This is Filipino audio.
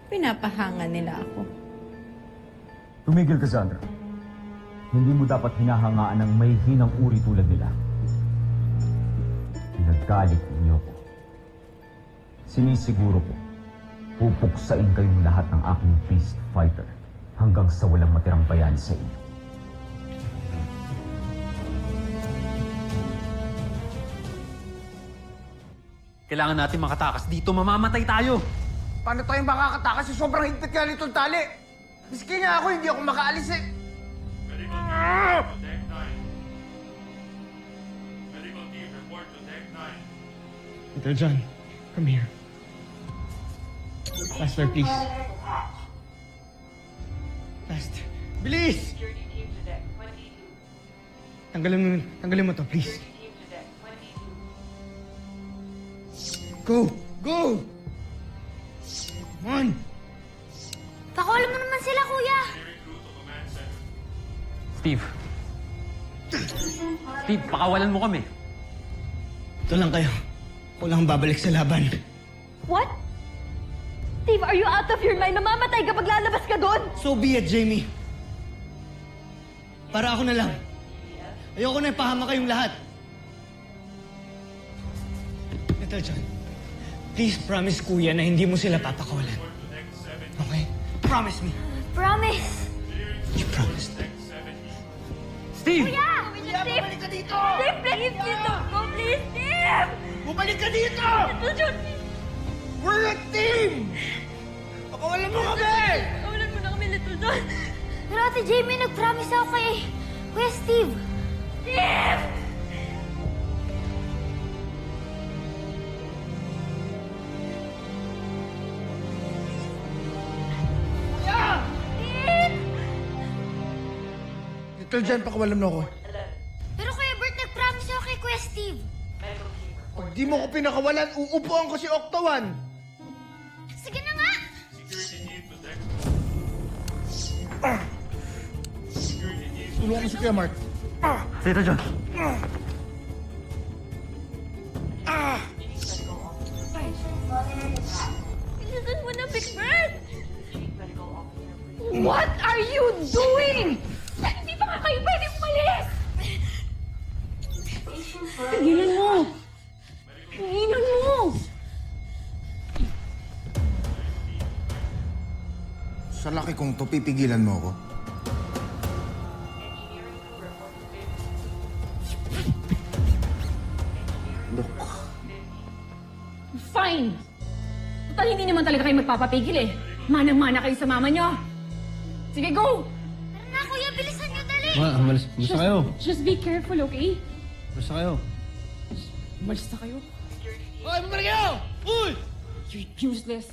Pinapahanga nila ako. Tumigil ka, Sandra. Hindi mo dapat hinahangaan ng may hinang uri tulad nila. Pinagalit niyo ko. Sinisiguro ko, pupuksain kayong lahat ng aking beast fighter hanggang sa walang matirang bayani sa inyo. Kailangan natin makatakas dito. Mamamatay tayo. Paano tayo makakatakas sa sobrang higpit nga nitong tali? Miski nga ako, hindi ako makaalis eh. Medical team, report to Deck 9. Medical team, report to Deck 9. Little John, come here. Faster, please. Faster. Bilis! Security team to deck 22. Tanggalin mo to, please. Team to deck 22. Go! Go! Come on! Pakulam mo naman sila, kuya! Clearing crew to command center. Steve. Steve, pakawalan mo kami. Ito lang kayo. Ako lang babalik sa laban. What? Steve, are you out of your mind? Mamamatay kapag lalabas ka doon! So be it, Jamie. Para ako na lang. Ayoko na ipahama kayong lahat. Little John, please promise kuya na hindi mo sila papakawalan. Okay? Promise me. Promise! You promised. Steve! Kuya! Steve! Bumalik ka dito! Steve, please! Dito ko, please! Steve! Bumalik ka dito! Ito, John! We're a team! Pakawalan mo kami! Kawalan mo na kami, Little John! Pero Ate Jamie, nag-promise ako kay Kuya Steve. Steve! Steve! Little John, pakawalan mo ako. Pero Kuya Bert, nag-promise ako kay Kuya Steve. Pag di mo ko pinakawalan, uupuan ko si Octawan! Sige na nga! Security team to Deck. Tulungan ko si Kuya Mark. Tito John. Bilisan mo na, Big Bird! Medical officer. What are you doing? Hindi pa nga kayo pwede umalis! Tigilan mo! Tigilan mo! Sa laki kong to, pipigilan mo ako. Look. Fine! Total, hindi naman talaga kayo magpapapigil eh. Manang-mana kayo sa mama nyo. Sige, go! Tara na, Kuya! Bilisan nyo, dali! Basta kayo. Just be careful, okay? Basta kayo. Umalis na kayo. Hoy, bumalik kayo! Uy! You're useless.